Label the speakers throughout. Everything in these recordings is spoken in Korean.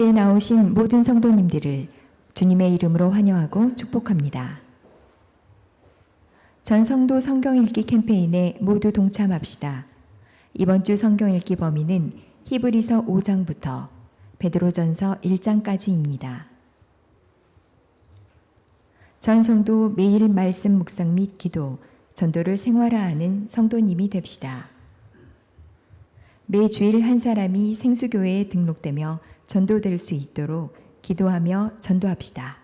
Speaker 1: 에 나오신 모든 성도님들을 주님의 이름으로 환영하고 축복합니다. 전 성도 성경 읽기 캠페인에 모두 동참합시다. 이번 주 성경 읽기 범위는 히브리서 5장부터 베드로전서 1장까지입니다. 전 성도 매일 말씀 묵상 및 기도, 전도를 생활화하는 성도님이 됩시다. 매주일 한 사람이 생수교회에 등록되며 전도될 수 있도록 기도하며 전도합시다.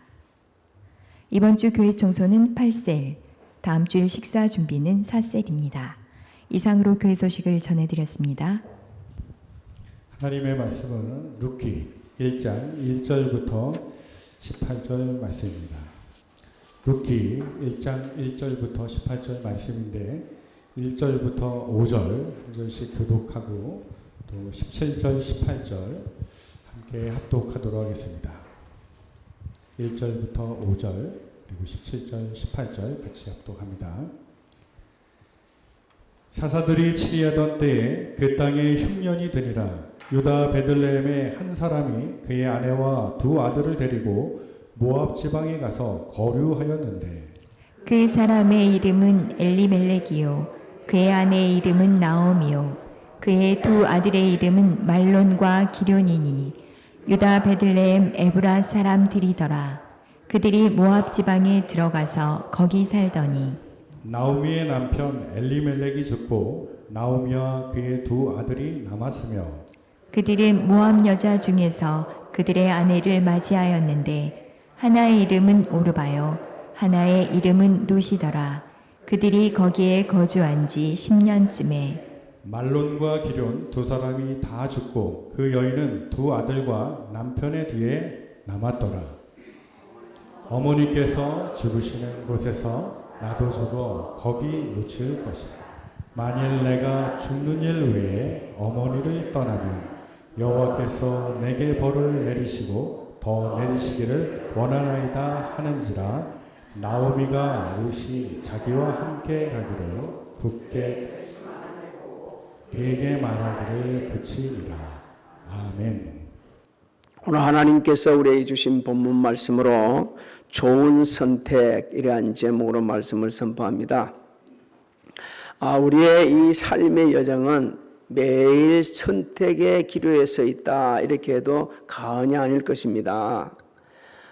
Speaker 1: 이번 주 교회 청소는 8셀, 다음 주일 식사 준비는 4셀입니다. 이상으로 교회 소식을 전해드렸습니다.
Speaker 2: 하나님의 말씀은 룻기 1장 1절부터 18절 말씀입니다. 룻기 1장 1절부터 18절 말씀인데 1절부터 5절 한 절씩 교독하고 또 17절 18절 함께 합독하도록 하겠습니다. 1절부터 5절 그리고 17절 18절 같이 합독합니다. 사사들이 치리하던 때에 그 땅에 흉년이 드니라. 유다 베들레헴의 한 사람이 그의 아내와 두 아들을 데리고 모압 지방에 가서 거류하였는데
Speaker 1: 그 사람의 이름은 엘리멜렉이요 그의 아내의 이름은 나오미요 그의 두 아들의 이름은 말론과 기럐이니 유다 베들레헴 에브라 사람들이더라. 그들이 모압 지방에 들어가서 거기 살더니
Speaker 2: 나오미의 남편 엘리멜렉이 죽고 나오미와 그의 두 아들이 남았으며
Speaker 1: 그들은 모압 여자 중에서 그들의 아내를 맞이하였는데 하나의 이름은 오르바요 하나의 이름은 루시더라. 그들이 거기에 거주한 지 10년쯤에
Speaker 2: 말론과 기럐 두 사람이 다 죽고 그 여인은 두 아들과 남편의 뒤에 남았더라. 어머니께서 죽으시는 곳에서 나도 죽어 거기 묻힐 것이다. 만일 내가 죽는 일 외에 어머니를 떠나면 여호와께서 내게 벌을 내리시고 더 내리시기를 원하나이다 하는지라. 나오미가 룻이 자기와 함께 가기를 굳게 그에게 말하기를 그치니라. 아멘.
Speaker 3: 오늘 하나님께서 우리에게 주신 본문 말씀으로 좋은 선택이라는 제목으로 말씀을 선포합니다. 우리의 이 삶의 여정은 매일 선택의 기로에 서 있다 이렇게 해도 과언이 아닐 것입니다.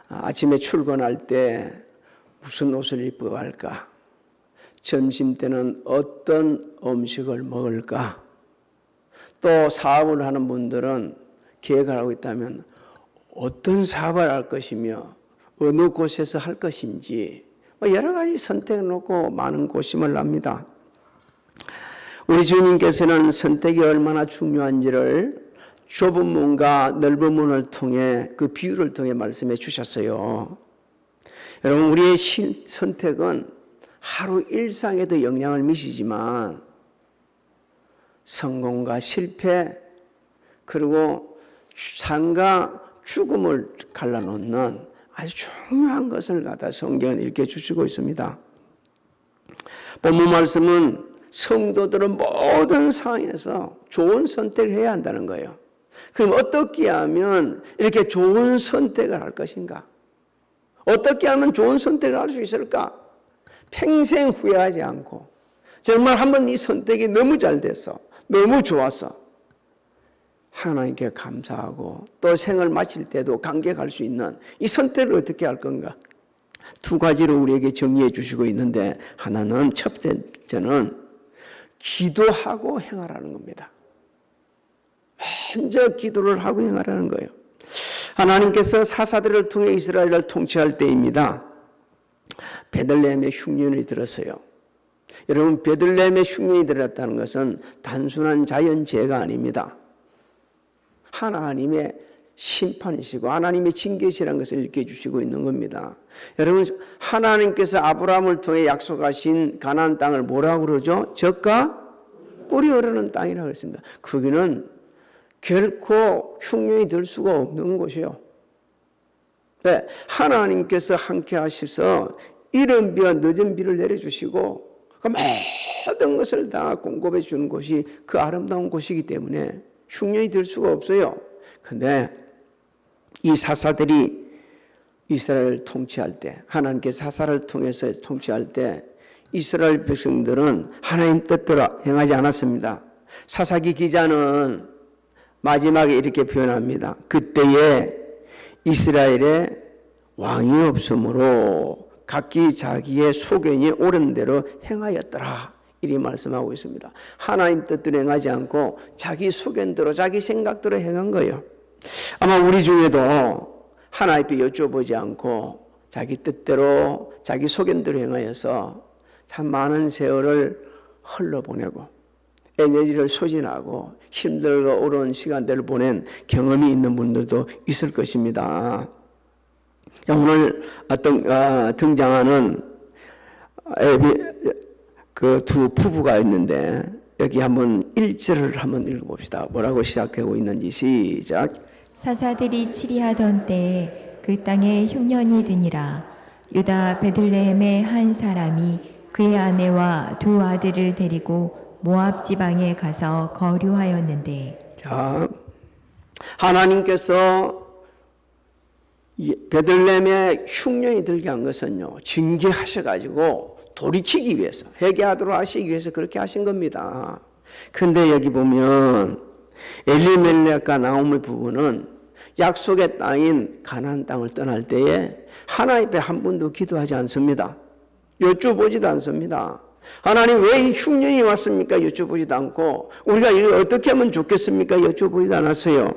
Speaker 3: 아침에 출근할 때 무슨 옷을 입고 갈까? 점심 때는 어떤 음식을 먹을까? 또 사업을 하는 분들은 계획을 하고 있다면 어떤 사업을 할 것이며 어느 곳에서 할 것인지 여러 가지 선택을 놓고 많은 고심을 합니다. 우리 주님께서는 선택이 얼마나 중요한지를 좁은 문과 넓은 문을 통해 그 비유를 통해 말씀해 주셨어요. 여러분, 우리의 선택은 하루 일상에도 영향을 미치지만 성공과 실패 그리고 삶과 죽음을 갈라놓는 아주 중요한 것을 갖다 성경은 이렇게 주시고 있습니다. 본문 말씀은 성도들은 모든 상황에서 좋은 선택을 해야 한다는 거예요. 그럼 어떻게 하면 이렇게 좋은 선택을 할 것인가? 어떻게 하면 좋은 선택을 할 수 있을까? 평생 후회하지 않고 정말 한번 이 선택이 너무 잘 돼서 너무 좋아서 하나님께 감사하고 또 생을 마칠 때도 감격할 수 있는 이 선택을 어떻게 할 건가? 두 가지로 우리에게 정리해 주시고 있는데 하나는 첫 번째는 기도하고 행하라는 겁니다. 먼저 기도를 하고 행하라는 거예요. 하나님께서 사사들을 통해 이스라엘을 통치할 때입니다. 베들레헴에 흉년이 들었어요. 여러분, 베들레헴에 흉년이 들었다는 것은 단순한 자연재해가 아닙니다. 하나님의 심판이시고 하나님의 징계시라는 것을 일깨워 주시고 있는 겁니다. 여러분, 하나님께서 아브라함을 통해 약속하신 가나안 땅을 뭐라고 그러죠? 젖과 꿀이 흐르는 땅이라고 했습니다. 거기는 결코 흉년이 들 수가 없는 곳이요. 네, 하나님께서 함께 하셔서 이른 비와 늦은 비를 내려주시고 그 모든 것을 다 공급해 주는 곳이 그 아름다운 곳이기 때문에 흉년이 들 수가 없어요. 근데 이 사사들이 이스라엘을 통치할 때, 하나님께 사사를 통해서 통치할 때 이스라엘 백성들은 하나님 뜻대로 행하지 않았습니다. 사사기 기자는 마지막에 이렇게 표현합니다. 그때에 이스라엘에 왕이 없으므로 각기 자기의 소견이 옳은 대로 행하였더라. 이리 말씀하고 있습니다. 하나님 뜻대로 행하지 않고 자기 소견대로 자기 생각대로 행한 거예요. 아마 우리 중에도 하나님께 여쭤보지 않고 자기 뜻대로 자기 소견대로 행하여서 참 많은 세월을 흘러보내고 에너지를 소진하고 힘들고 어려운 시간들을 보낸 경험이 있는 분들도 있을 것입니다. 오늘 등장하는 그 두 부부가 있는데 여기 한번 1절을 한번 읽어봅시다. 뭐라고 시작하고 있는지 시작.
Speaker 1: 사사들이 치리하던 때에 그 땅에 흉년이 드니라. 유다 베들레헴의 한 사람이 그의 아내와 두 아들을 데리고 모압 지방에 가서 거류하였는데.
Speaker 3: 자, 하나님께서 베들레헴에 흉년이 들게 한 것은요, 징계하셔가지고 돌이키기 위해서, 회개하도록 하시기 위해서 그렇게 하신 겁니다. 근데 여기 보면 엘리멜렉과 나오미 부부는 약속의 땅인 가나안 땅을 떠날 때에 하나님 앞에 한 번도 기도하지 않습니다. 여쭤보지도 않습니다. 하나님 왜 이 흉년이 왔습니까? 여쭤보지도 않고 우리가 이걸 어떻게 하면 좋겠습니까? 여쭤보지도 않았어요.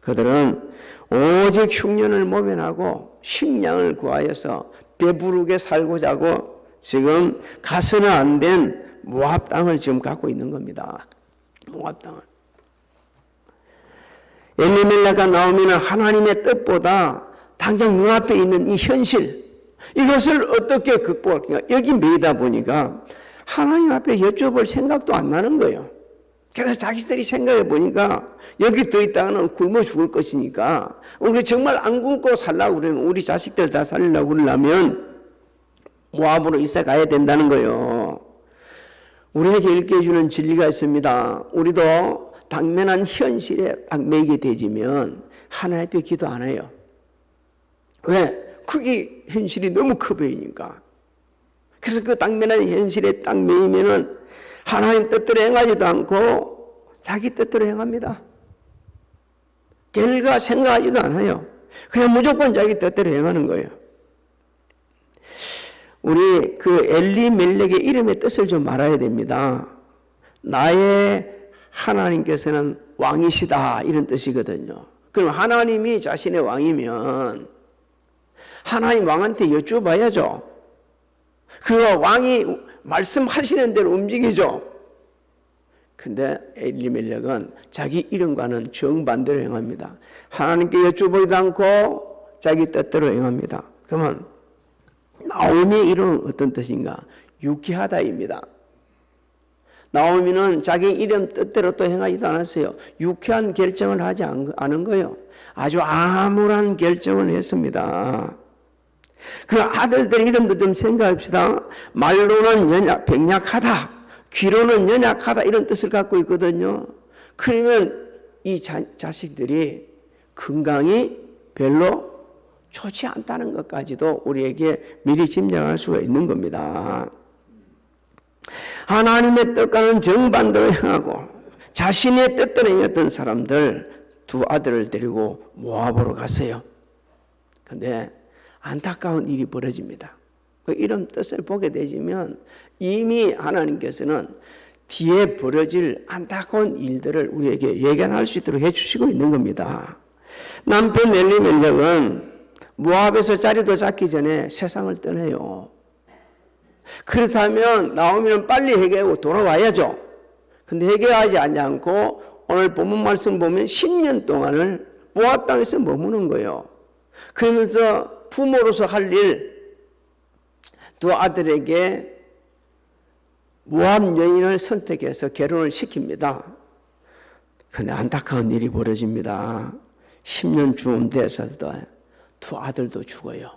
Speaker 3: 그들은 오직 흉년을 모면하고 식량을 구하여서 배부르게 살고자 하고 지금 가서는 안 된 모압 땅을 지금 갖고 있는 겁니다. 모압 땅을. 엘리멜렉과 나오미는 하나님의 뜻보다 당장 눈앞에 있는 이 현실, 이것을 어떻게 극복할까? 여기 매이다 보니까 하나님 앞에 여쭤볼 생각도 안 나는 거예요. 그래서 자기들이 생각해 보니까 여기 더 있다가는 굶어 죽을 것이니까 우리 정말 안 굶고 살려고 그러면 우리 자식들 다 살리려고 그러려면 모압으로 이사 가야 된다는 거예요. 우리에게 일깨워주는 진리가 있습니다. 우리도 당면한 현실에 딱 매이게 되지면 하나님 앞에 기도 안 해요. 왜? 그게 현실이 너무 커 보이니까. 그래서 그 당면한 현실에 딱 매이면은 하나님 뜻대로 행하지도 않고 자기 뜻대로 행합니다. 결과 생각하지도 않아요. 그냥 무조건 자기 뜻대로 행하는 거예요. 우리 그 엘리멜렉의 이름의 뜻을 좀 알아야 됩니다. 나의 하나님께서는 왕이시다, 이런 뜻이거든요. 그럼 하나님이 자신의 왕이면 하나님 왕한테 여쭤봐야죠. 그 왕이 말씀하시는 대로 움직이죠. 근데 엘리멜렉은 자기 이름과는 정반대로 행합니다. 하나님께 여쭤보지도 않고 자기 뜻대로 행합니다. 그러면 나오미의 이름은 어떤 뜻인가? 유쾌하다입니다. 나오미는 자기 이름 뜻대로 또 행하지도 않았어요. 유쾌한 결정을 하지 않은 거예요. 아주 암울한 결정을 했습니다. 그 아들들의 이름도 좀 생각합시다. 말로는 병약하다, 귀로는 연약하다, 이런 뜻을 갖고 있거든요. 그러면 이 자식들이 건강이 별로 좋지 않다는 것까지도 우리에게 미리 짐작할 수가 있는 겁니다. 하나님의 뜻과는 정반대로 행하고 자신의 뜻대로 행했던 사람들 두 아들을 데리고 모압으로 갔어요. 그런데 안타까운 일이 벌어집니다. 그 이런 뜻을 보게 되지면 이미 하나님께서는 뒤에 벌어질 안타까운 일들을 우리에게 예견할 수 있도록 해주시고 있는 겁니다. 남편 엘리멜렉은 모압에서 자리도 잡기 전에 세상을 떠나요. 그렇다면 나오미는 빨리 회개하고 돌아와야죠. 근데 회개하지 않고 오늘 본문 말씀 보면 10년 동안을 모압 땅에서 머무는 거예요. 그러면서 부모로서 할 일, 두 아들에게 모압 여인을 선택해서 결혼을 시킵니다. 그런데 안타까운 일이 벌어집니다. 10년 쯤 돼서도 두 아들도 죽어요.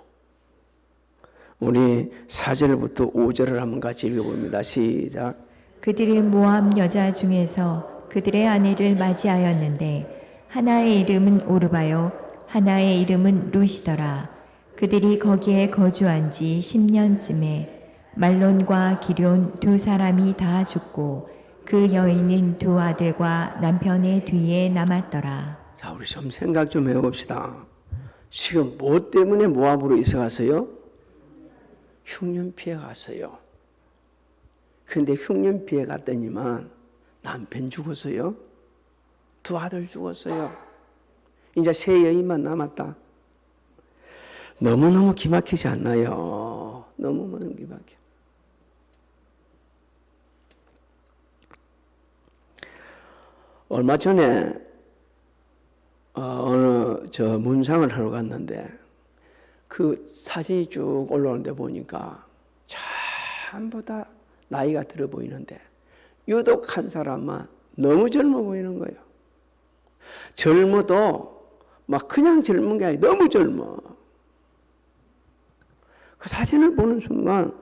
Speaker 3: 우리 4절부터 5절을 한번 같이 읽어봅니다. 시작.
Speaker 1: 그들은 모압 여자 중에서 그들의 아내를 맞이하였는데 하나의 이름은 오르바요 하나의 이름은 룻이더라. 그들이 거기에 거주한 지 10년쯤에 말론과 기럨 두 사람이 다 죽고 그 여인은 두 아들과 남편의 뒤에 남았더라.
Speaker 3: 자, 우리 좀 생각 좀 해봅시다. 지금 뭐 때문에 모압으로 이사 갔어요? 흉년 피해 갔어요. 근데 흉년 피해 갔더니만 남편 죽었어요. 두 아들 죽었어요. 이제 세 여인만 남았다. 너무너무 기막히지 않나요? 너무너무 기막혀. 얼마 전에 어느 저 문상을 하러 갔는데 그 사진이 쭉 올라오는데 보니까 전부 다 나이가 들어 보이는데 유독 한 사람만 너무 젊어 보이는 거예요. 젊어도 막 그냥 젊은 게 아니라 너무 젊어. 그 사진을 보는 순간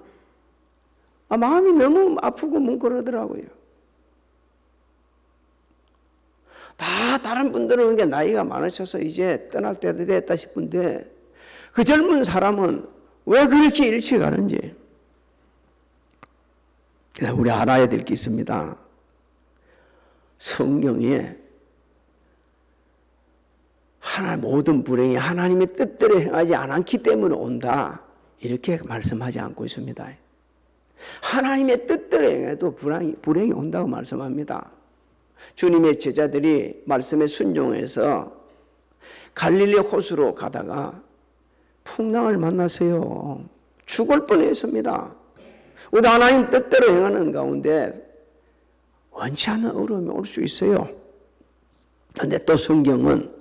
Speaker 3: 마음이 너무 아프고 뭉클하더라고요. 다 다른 분들은 게 나이가 많으셔서 이제 떠날 때도 됐다 싶은데 그 젊은 사람은 왜 그렇게 일찍 가는지 우리 알아야 될 게 있습니다. 성경에 모든 불행이 하나님의 뜻대로 행하지 않았기 때문에 온다 이렇게 말씀하지 않고 있습니다. 하나님의 뜻대로 행해도 불행이 온다고 말씀합니다. 주님의 제자들이 말씀에 순종해서 갈릴리 호수로 가다가 풍랑을 만났어요. 죽을 뻔했습니다. 우리 하나님 뜻대로 행하는 가운데 원치 않는 어려움이 올 수 있어요. 그런데 또 성경은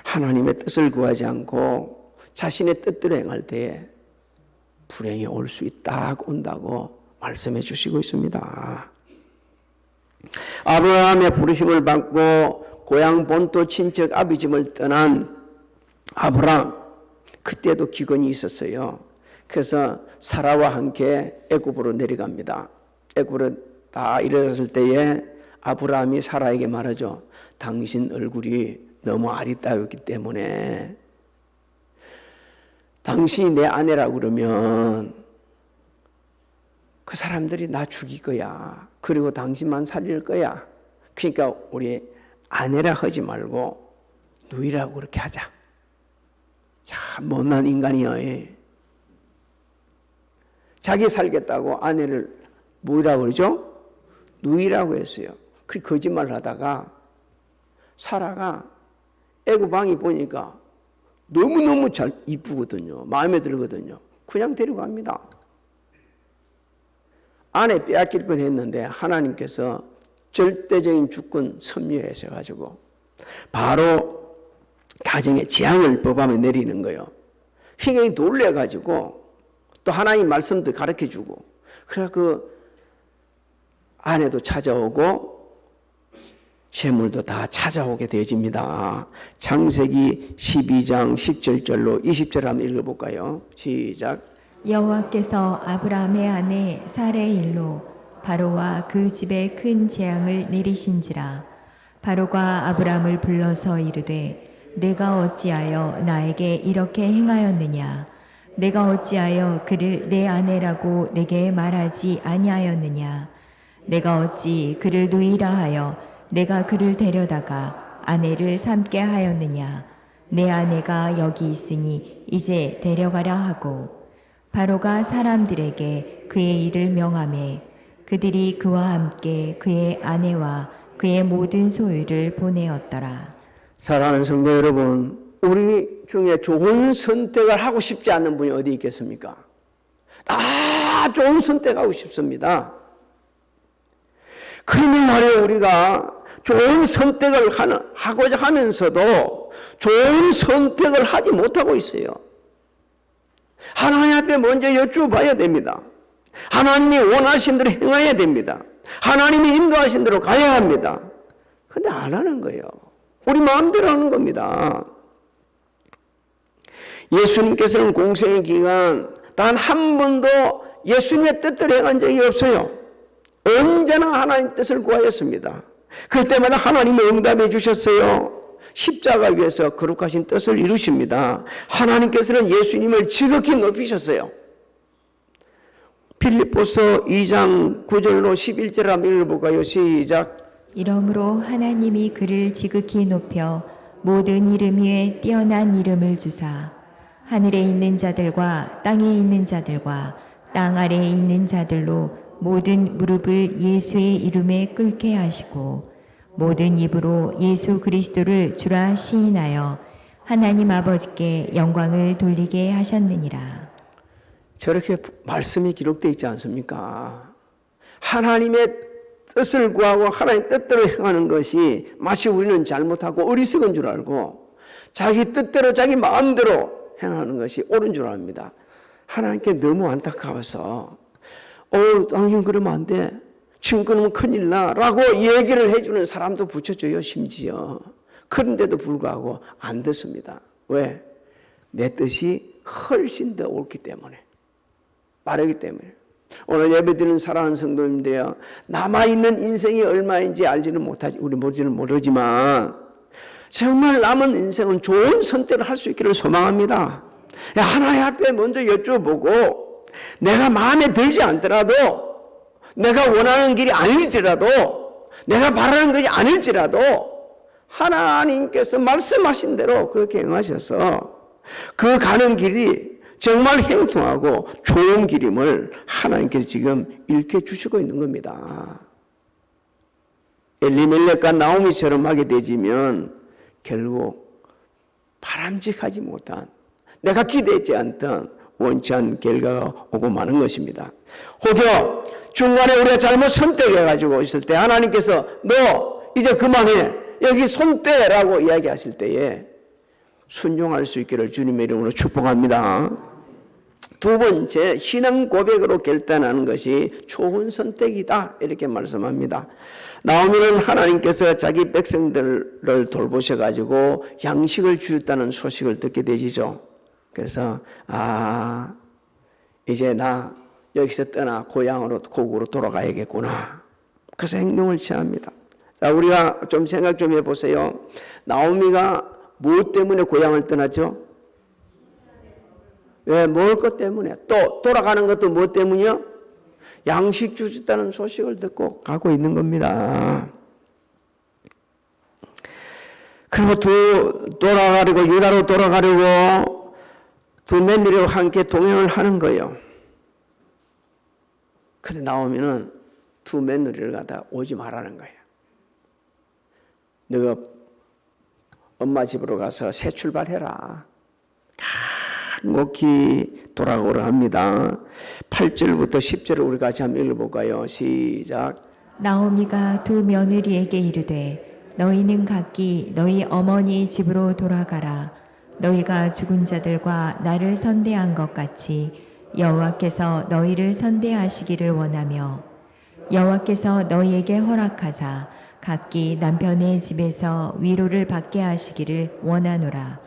Speaker 3: 하나님의 뜻을 구하지 않고 자신의 뜻대로 행할 때에 불행이 올 수 있다 온다고 말씀해 주시고 있습니다. 아브라함의 부르심을 받고 고향 본토 친척 아비집을 떠난 아브라함, 그때도 기근이 있었어요. 그래서 사라와 함께 애굽으로 내려갑니다. 애굽으로 다 이르렀을 때에 아브라함이 사라에게 말하죠. 당신 얼굴이 너무 아리따웠기 때문에 당신이 내 아내라고 그러면 그 사람들이 나 죽일 거야. 그리고 당신만 살릴 거야. 그러니까 우리 아내라 하지 말고 누이라고 그렇게 하자. 야, 못난 인간이야. 자기 살겠다고 아내를 뭐라고 그러죠? 누이라고 했어요. 그 거짓말을 하다가 사라가 애굽 왕이 보니까 너무너무 잘 이쁘거든요. 마음에 들거든요. 그냥 데려갑니다. 아내 빼앗길 뻔했는데 하나님께서 절대적인 주권 섭리하셔가지고 바로 가정에 재앙을 법함에 내리는 거예요. 희경이 놀래가지고 또 하나님 말씀도 가르쳐주고 그래 그 아내도 찾아오고 재물도 다 찾아오게 되어집니다. 창세기 12장 17절로 20절 한번 읽어볼까요? 시작.
Speaker 1: 여호와께서 아브라함의 아내 사레의 일로 바로와 그 집에 큰 재앙을 내리신지라. 바로가 아브라함을 불러서 이르되 내가 어찌하여 나에게 이렇게 행하였느냐. 내가 어찌하여 그를 내 아내라고 내게 말하지 아니하였느냐. 내가 어찌 그를 누이라 하여 내가 그를 데려다가 아내를 삼게 하였느냐. 내 아내가 여기 있으니 이제 데려가라 하고 바로가 사람들에게 그의 일을 명하매 그들이 그와 함께 그의 아내와 그의 모든 소유를 보내었더라.
Speaker 3: 사랑하는 성도 여러분, 우리 중에 좋은 선택을 하고 싶지 않는 분이 어디 있겠습니까? 다 좋은 선택하고 싶습니다. 그러면 말이에요, 우리가 좋은 선택을 하고자 하면서도 좋은 선택을 하지 못하고 있어요. 하나님 앞에 먼저 여쭈어봐야 됩니다. 하나님이 원하신 대로 행해야 됩니다. 하나님이 인도하신 대로 가야 합니다. 근데 안 하는 거예요. 우리 마음대로 하는 겁니다. 예수님께서는 공생의 기간 단 한 번도 예수님의 뜻대로 행한 적이 없어요. 언제나 하나님 뜻을 구하였습니다. 그럴 때마다 하나님이 응답해 주셨어요. 십자가 위에서 거룩하신 뜻을 이루십니다. 하나님께서는 예수님을 지극히 높이셨어요. 빌립보서 2장 9절로 11절 한번 읽어볼까요? 시작.
Speaker 1: 이러므로 하나님이 그를 지극히 높여 모든 이름 위에 뛰어난 이름을 주사 하늘에 있는 자들과 땅에 있는 자들과 땅 아래에 있는 자들로 모든 무릎을 예수의 이름에 꿇게 하시고 모든 입으로 예수 그리스도를 주라 시인하여 하나님 아버지께 영광을 돌리게 하셨느니라.
Speaker 3: 저렇게 말씀이 기록되어 있지 않습니까? 하나님의 뜻을 구하고 하나님의 뜻대로 행하는 것이 마치 우리는 잘못하고 어리석은 줄 알고 자기 뜻대로 자기 마음대로 행하는 것이 옳은 줄 압니다. 하나님께 너무 안타까워서 당신 그러면 안 돼. 지금 그러면 큰일 나 라고 얘기를 해주는 사람도 붙여줘요. 심지어. 그런데도 불구하고 안 듣습니다. 왜? 내 뜻이 훨씬 더 옳기 때문에, 빠르기 때문에. 오늘 예배드리는 사랑하는 성도님들이요, 남아있는 인생이 얼마인지 알지는 못하지, 우리 모르지만 정말 남은 인생은 좋은 선택을 할 수 있기를 소망합니다. 하나님 앞에 먼저 여쭤보고 내가 마음에 들지 않더라도, 내가 원하는 길이 아닐지라도, 내가 바라는 것이 아닐지라도 하나님께서 말씀하신 대로 그렇게 행하셔서 그 가는 길이 정말 형통하고 좋은 길임을 하나님께서 지금 일깨주시고 있는 겁니다. 엘리멜렉과 나오미처럼 하게 되지면 결국 바람직하지 못한, 내가 기대했지 않던 원치 않은 결과가 오고 마는 것입니다. 혹여 중간에 우리가 잘못 선택해가지고 있을 때 하나님께서 너 이제 그만해, 여기 손 떼라고 이야기하실 때에 순종할 수 있기를 주님의 이름으로 축복합니다. 두 번째, 신앙 고백으로 결단하는 것이 좋은 선택이다, 이렇게 말씀합니다. 나오미는 하나님께서 자기 백성들을 돌보셔가지고 양식을 주셨다는 소식을 듣게 되시죠. 그래서 이제 나 여기서 떠나 고향으로, 고국으로 돌아가야겠구나. 그래서 행동을 취합니다. 자, 우리가 좀 생각 좀 해보세요. 나오미가 무엇 때문에 고향을 떠났죠? 왜? 먹을 것 때문에. 또 돌아가는 것도 무엇 때문이요? 양식 주셨다는 소식을 듣고 가고 있는 겁니다. 그리고 돌아가려고, 유다로 돌아가려고 두 며느리와 함께 동행을 하는 거예요. 근데 나오면은 두 며느리를 갖다 오지 말라는 거예요. 너가 엄마 집으로 가서 새 출발해라. 간곡히 돌아오라 합니다. 8절부터 10절을 우리 같이 한번 읽어볼까요? 시작.
Speaker 1: 나오미가 두 며느리에게 이르되 너희는 각기 너희 어머니 집으로 돌아가라. 너희가 죽은 자들과 나를 선대한 것 같이 여호와께서 너희를 선대하시기를 원하며 여호와께서 너희에게 허락하사 각기 남편의 집에서 위로를 받게 하시기를 원하노라.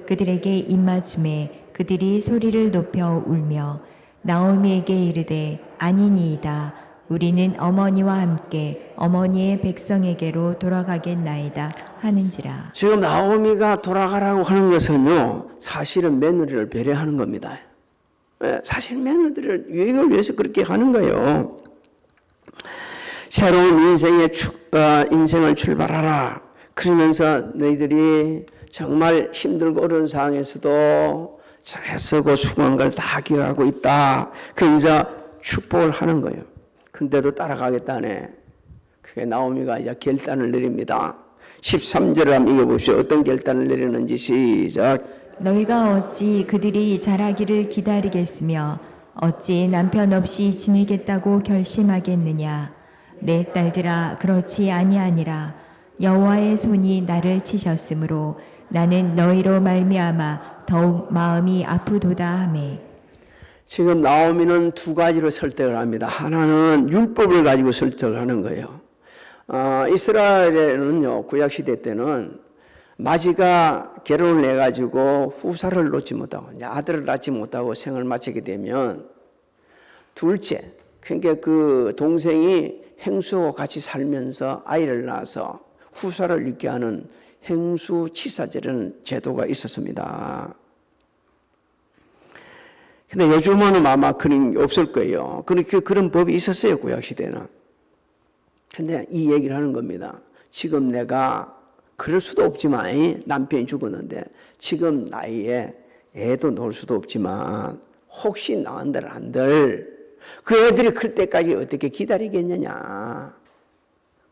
Speaker 1: 그들에게 입맞춤에 그들이 소리를 높여 울며 나오미에게 이르되 아니니이다. 우리는 어머니와 함께 어머니의 백성에게로 돌아가겠나이다 하는지라.
Speaker 3: 지금 나오미가 돌아가라고 하는 것은요, 사실은 며느리를 배려하는 겁니다. 사실 며느리를 유익을 위해서 그렇게 하는 거예요. 새로운 인생을 출발하라. 그러면서 너희들이 정말 힘들고 어려운 상황에서도 애쓰고 수고한 걸 다 기억하고 있다. 그러면서 축복을 하는 거예요. 근데도 따라가겠다네. 그게 나오미가 이제 결단을 내립니다. 13절을 한번 읽어보십시오. 어떤 결단을 내리는지 시작.
Speaker 1: 너희가 어찌 그들이 자라기를 기다리겠으며 어찌 남편 없이 지내겠다고 결심하겠느냐. 내 딸들아, 그렇지 아니하니라. 여호와의 손이 나를 치셨으므로 나는 너희로 말미암아 더욱 마음이 아프도다 하매.
Speaker 3: 지금 나오미는 두 가지로 설득을 합니다. 하나는 율법을 가지고 설득을 하는 거예요. 이스라엘에는요, 구약시대 때는 마지가 결혼을 해가지고 후사를 놓지 못하고, 아들을 낳지 못하고 생을 마치게 되면 둘째, 그러니까 그 동생이 행수와 같이 살면서 아이를 낳아서 후사를 잃게 하는 행수치사제라는 제도가 있었습니다. 근데 요즘은 아마 그런 게 없을 거예요. 그런 법이 있었어요, 구약시대는. 근데 이 얘기를 하는 겁니다. 지금 내가 그럴 수도 없지만 남편이 죽었는데 지금 나이에 애도 놓을 수도 없지만 혹시 나은들 안들 그 애들이 클 때까지 어떻게 기다리겠느냐.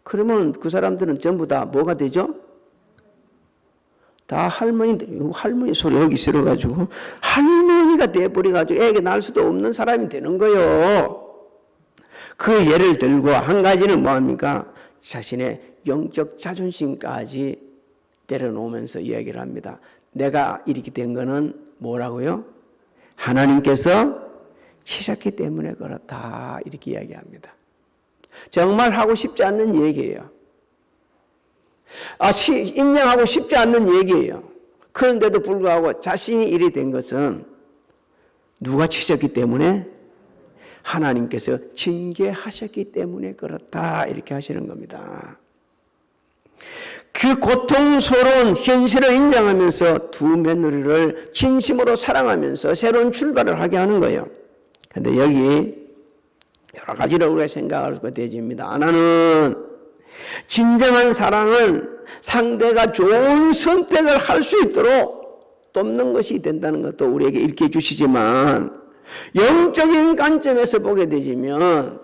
Speaker 3: 그러면 그 사람들은 전부 다 뭐가 되죠? 다 할머니 소리 하기 싫어가지고 할머니가 돼버려가지고 애가 낳을 수도 없는 사람이 되는 거예요. 그 예를 들고 한 가지는 뭐합니까? 자신의 영적 자존심까지 내려놓으면서 이야기를 합니다. 내가 이렇게 된 거는 뭐라고요? 하나님께서 치셨기 때문에 그렇다 이렇게 이야기합니다. 정말 하고 싶지 않는 얘기예요. 인정하고 싶지 않는 얘기예요. 그런데도 불구하고 자신이 이리 된 것은 누가 치셨기 때문에? 하나님께서 징계하셨기 때문에 그렇다 이렇게 하시는 겁니다. 그 고통스러운 현실을 인정하면서 두 며느리를 진심으로 사랑하면서 새로운 출발을 하게 하는 거예요. 그런데 여기 여러 가지로 우리가 생각하게 되집니다. 하나는 진정한 사랑은 상대가 좋은 선택을 할 수 있도록 돕는 것이 된다는 것도 우리에게 일깨워 주시지만 영적인 관점에서 보게 되지만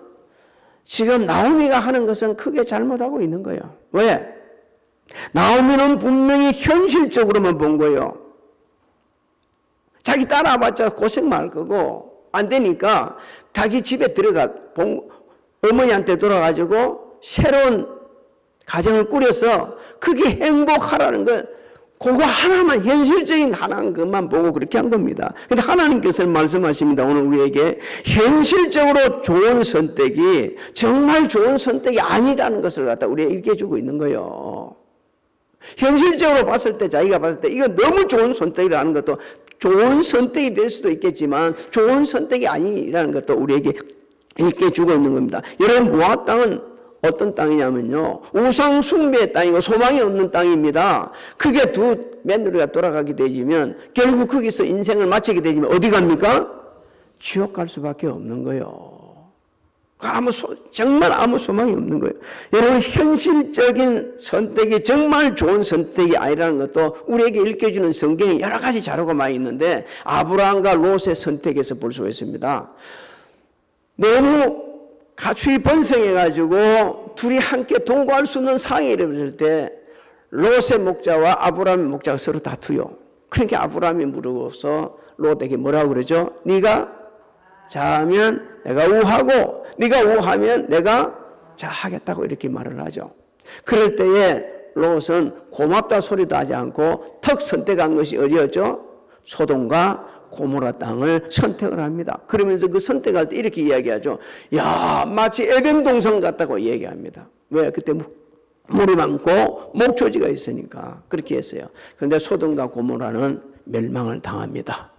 Speaker 3: 지금 나오미가 하는 것은 크게 잘못하고 있는 거예요. 왜? 나오미는 분명히 현실적으로만 본 거예요. 자기 따라와봤자 고생만 할 거고 안 되니까 자기 집에 들어가 어머니한테 돌아가지고 새로운 가정을 꾸려서 그게 행복하라는 것 그거 하나만 현실적인 하나만 것만 보고 그렇게 한 겁니다. 근데 하나님께서 말씀하십니다. 오늘 우리에게 현실적으로 좋은 선택이 정말 좋은 선택이 아니라는 것을 갖다 우리에게 일깨워 주고 있는 거예요. 현실적으로 봤을 때 자기가 봤을 때 이거 너무 좋은 선택이라는 것도 좋은 선택이 될 수도 있겠지만 좋은 선택이 아니라는 것도 우리에게 일깨워 주고 있는 겁니다. 여러분 모압 땅은 어떤 땅이냐면요. 우상 숭배의 땅이고 소망이 없는 땅입니다. 그게 두 며느리가 돌아가게 되지면 결국 거기서 인생을 마치게 되지면 어디 갑니까? 지옥 갈 수밖에 없는 거예요. 정말 아무 소망이 없는 거예요. 여러분 현실적인 선택이 정말 좋은 선택이 아니라는 것도 우리에게 읽혀주는 성경에 여러 가지 자료가 많이 있는데 아브라함과 롯의 선택에서 볼 수가 있습니다. 너무 가축이 번성해가지고 둘이 함께 동거할 수 없는 상황이 일어났을 때 롯의 목자와 아브라함의 목자가 서로 다투요. 그러니까 아브라함이 물어서 롯에게 뭐라고 그러죠? 네가 자하면 내가 우하고 네가 우하면 내가 자하겠다고 이렇게 말을 하죠. 그럴 때에 롯은 고맙다 소리도 하지 않고 턱 선택한 것이 어디였죠? 소돔과 고모라 땅을 선택을 합니다. 그러면서 그 선택할 때 이렇게 이야기하죠. 야, 마치 에덴 동산 같다고 얘기합니다. 왜? 그때 물이 많고 목초지가 있으니까 그렇게 했어요. 그런데 소돔과 고모라는 멸망을 당합니다.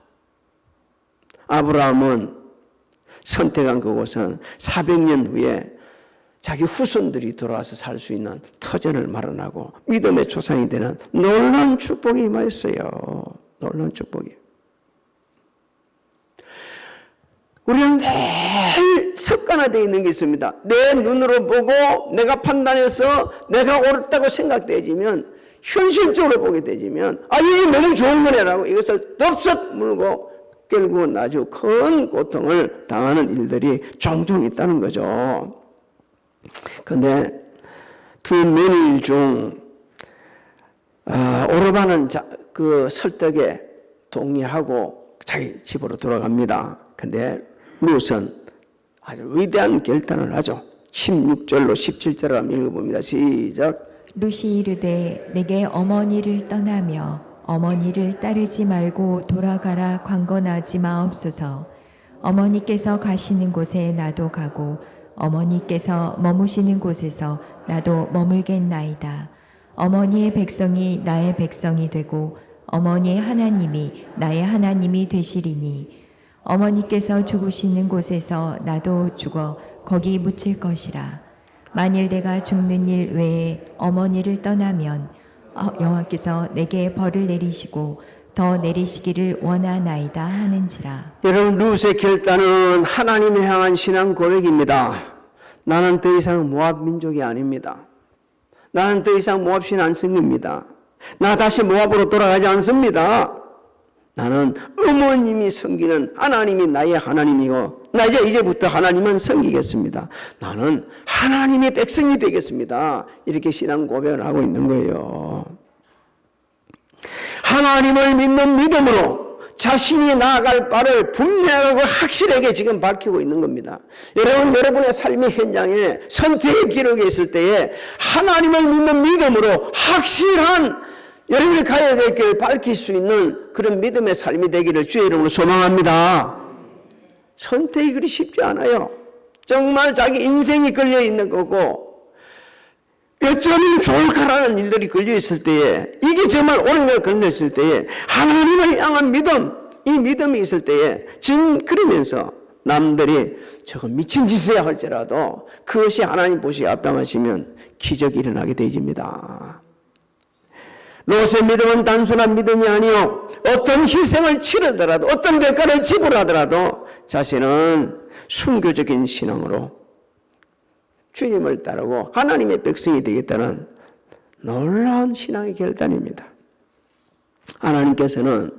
Speaker 3: 아브라함은 선택한 그곳은 400년 후에 자기 후손들이 돌아와서 살 수 있는 터전을 마련하고 믿음의 조상이 되는 놀라운 축복이 임하였어요. 놀라운 축복이. 우리는 매일 습관화되어 있는 게 있습니다. 내 눈으로 보고 내가 판단해서 내가 옳다고 생각되지면 현실적으로 보게 되지면 이게 너무 좋은 거네라고 이것을 덥석 물고 결국은 아주 큰 고통을 당하는 일들이 종종 있다는 거죠. 그런데 두 며느리 중 오르반은 그 설득에 동의하고 자기 집으로 돌아갑니다. 그런데 룻은 아주 위대한 결단을 하죠. 16절로 17절을 한번 읽어봅니다. 시작.
Speaker 1: 룻이 이르되 내게 어머니를 떠나며 어머니를 따르지 말고 돌아가라 강건하지 마옵소서. 어머니께서 가시는 곳에 나도 가고 어머니께서 머무시는 곳에서 나도 머물겠나이다. 어머니의 백성이 나의 백성이 되고 어머니의 하나님이 나의 하나님이 되시리니 어머니께서 죽으시는 곳에서 나도 죽어 거기 묻힐 것이라. 만일 내가 죽는 일 외에 어머니를 떠나면 여호와께서 내게 벌을 내리시고 더 내리시기를 원하나이다 하는지라.
Speaker 3: 여러분, 룻의 결단은 하나님을 향한 신앙 고백입니다. 나는 더 이상 모압 민족이 아닙니다. 나는 더 이상 모압 신 안 섬깁니다. 나 다시 모압으로 돌아가지 않습니다. 나는 어머님이 섬기는 하나님이 나의 하나님이고 나 이제부터 하나님만 섬기겠습니다. 나는 하나님의 백성이 되겠습니다. 이렇게 신앙 고백을 하고 있는 거예요. 하나님을 믿는 믿음으로 자신이 나아갈 바를 분명하고 확실하게 지금 밝히고 있는 겁니다. 여러분, 여러분의 삶의 현장에 선택의 기록에 있을 때에 하나님을 믿는 믿음으로 확실한 여러분이 가야 될 길을 밝힐 수 있는 그런 믿음의 삶이 되기를 주의 이름으로 소망합니다. 선택이 그리 쉽지 않아요. 정말 자기 인생이 걸려 있는 거고 어쩌면 좋을까라는 일들이 걸려 있을 때에 이게 정말 옳은 걸 걸렸을 때에 하나님을 향한 믿음, 이 믿음이 있을 때에 지금 그러면서 남들이 저거 미친 짓이야 할지라도 그것이 하나님 보시기에 합당하시면 기적이 일어나게 되집니다. 롯의 믿음은 단순한 믿음이 아니요 어떤 희생을 치르더라도 어떤 대가를 지불하더라도 자신은 순교적인 신앙으로 주님을 따르고 하나님의 백성이 되겠다는 놀라운 신앙의 결단입니다. 하나님께서는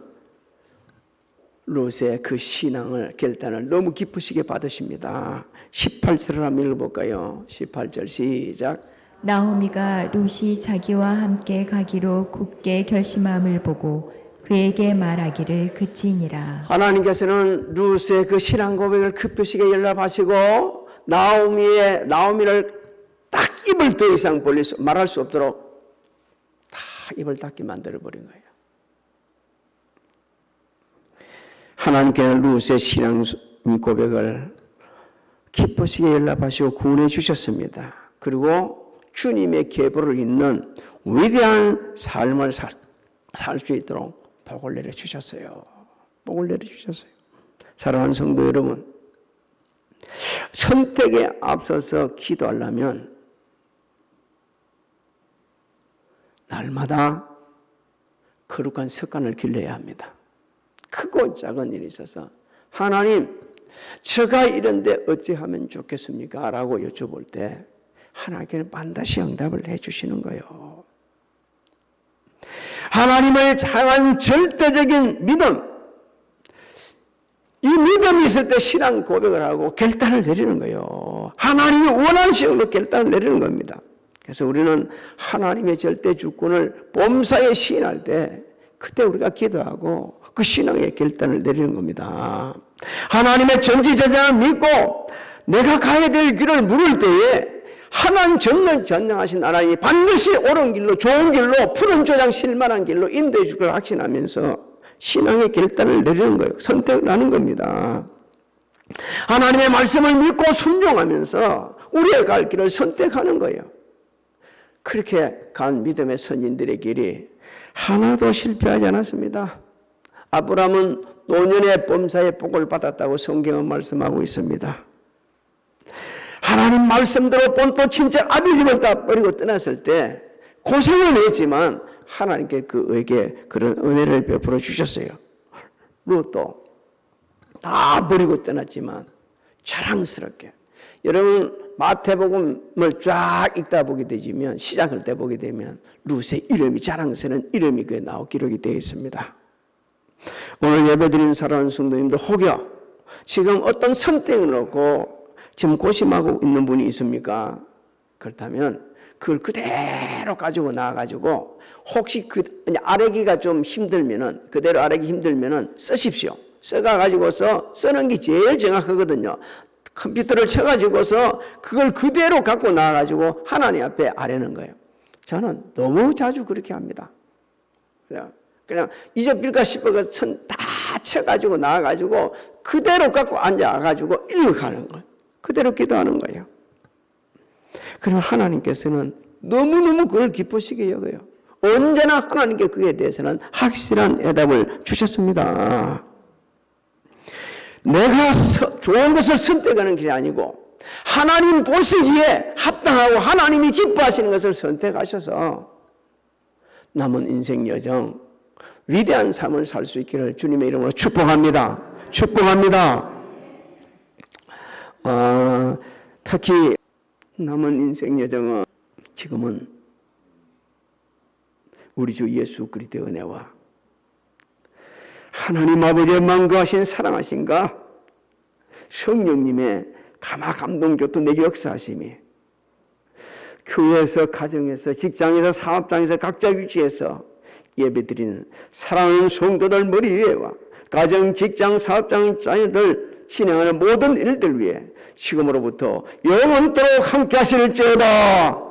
Speaker 3: 롯의 그 신앙을 결단을 너무 기쁘시게 받으십니다. 18절을 한번 읽어볼까요? 18절 시작.
Speaker 1: 나오미가 룻이 자기와 함께 가기로 굳게 결심함을 보고 그에게 말하기를 그치니라.
Speaker 3: 하나님께서는 룻의 그 신앙 고백을 급하시게 연락하시고 나오미를 딱 입을 더 이상 말할 수 없도록 다 입을 닫게 만들어버린 거예요. 하나님께는 룻의 신앙 고백을 기쁘시게 연락하시고 구원해 주셨습니다. 그리고 주님의 계보를 잇는 위대한 삶을 살 수 있도록 복을 내려주셨어요. 복을 내려주셨어요. 사랑하는 성도 여러분, 선택에 앞서서 기도하려면 날마다 거룩한 습관을 길러야 합니다. 크고 작은 일이 있어서 하나님, 제가 이런데 어찌하면 좋겠습니까? 라고 여쭤볼 때 하나님께는 반드시 응답을 해주시는 거예요. 하나님을 향한 절대적인 믿음, 이 믿음이 있을 때 신앙 고백을 하고 결단을 내리는 거예요. 하나님이 원하는 식으로 결단을 내리는 겁니다. 그래서 우리는 하나님의 절대 주권을 범사에 시인할 때 그때 우리가 기도하고 그 신앙의 결단을 내리는 겁니다. 하나님의 전지전능을 믿고 내가 가야 될 길을 물을 때에 하나님 전능하신 하나님이 반드시 옳은 길로 좋은 길로 푸른 조장 실만한 길로 인도해 줄 걸 확신하면서 신앙의 결단을 내리는 거예요. 선택을 하는 겁니다. 하나님의 말씀을 믿고 순종하면서 우리의 갈 길을 선택하는 거예요. 그렇게 간 믿음의 선진들의 길이 하나도 실패하지 않았습니다. 아브라함은 노년의 범사의 복을 받았다고 성경은 말씀하고 있습니다. 하나님 말씀대로 본토 친척 아비집을 다 버리고 떠났을 때 고생은 했지만 하나님께 그에게 그런 은혜를 베풀어 주셨어요. 롯도 다 버리고 떠났지만 자랑스럽게, 여러분 마태복음을 쫙 읽다 보게 되면 시작할 때 보게 되면 룻의 이름이 자랑스러운 이름이 그에 나오 기록이 되어 있습니다. 오늘 예배드리는 사랑하는 성도님들 혹여 지금 어떤 선택을 놓고 지금 고심하고 있는 분이 있습니까? 그렇다면 그걸 그대로 가지고 나와가지고 혹시 아래기가 좀 힘들면은 그대로 아래기 힘들면은 쓰십시오. 써가지고서 쓰는 게 제일 정확하거든요. 컴퓨터를 쳐가지고서 그걸 그대로 갖고 나와가지고 하나님 앞에 아뢰는 거예요. 저는 너무 자주 그렇게 합니다. 그냥 잊어버릴까 싶어서 다 쳐가지고 나와가지고 그대로 갖고 앉아가지고 읽어가는 거예요. 그대로 기도하는 거예요. 그러면 하나님께서는 너무너무 그걸 기쁘시게 여겨요. 언제나 하나님께 그에 대해서는 확실한 대답을 주셨습니다. 내가 좋은 것을 선택하는 것이 아니고 하나님 보시기에 합당하고 하나님이 기뻐하시는 것을 선택하셔서 남은 인생 여정 위대한 삶을 살 수 있기를 주님의 이름으로 축복합니다. 축복합니다. 특히 남은 인생 여정은 지금은 우리 주 예수 그리스도의 은혜와 하나님 아버지의 만거하신 사랑하신가 성령님의 감화 감동 교통 내게 역사하심이 교회에서 가정에서 직장에서 사업장에서 각자 위치에서 예배드리는 사랑하는 성도들 머리 위에와 가정 직장 사업장 자녀들 진행하는 모든 일들 위해 지금으로부터 영원토록 함께 하실지어다.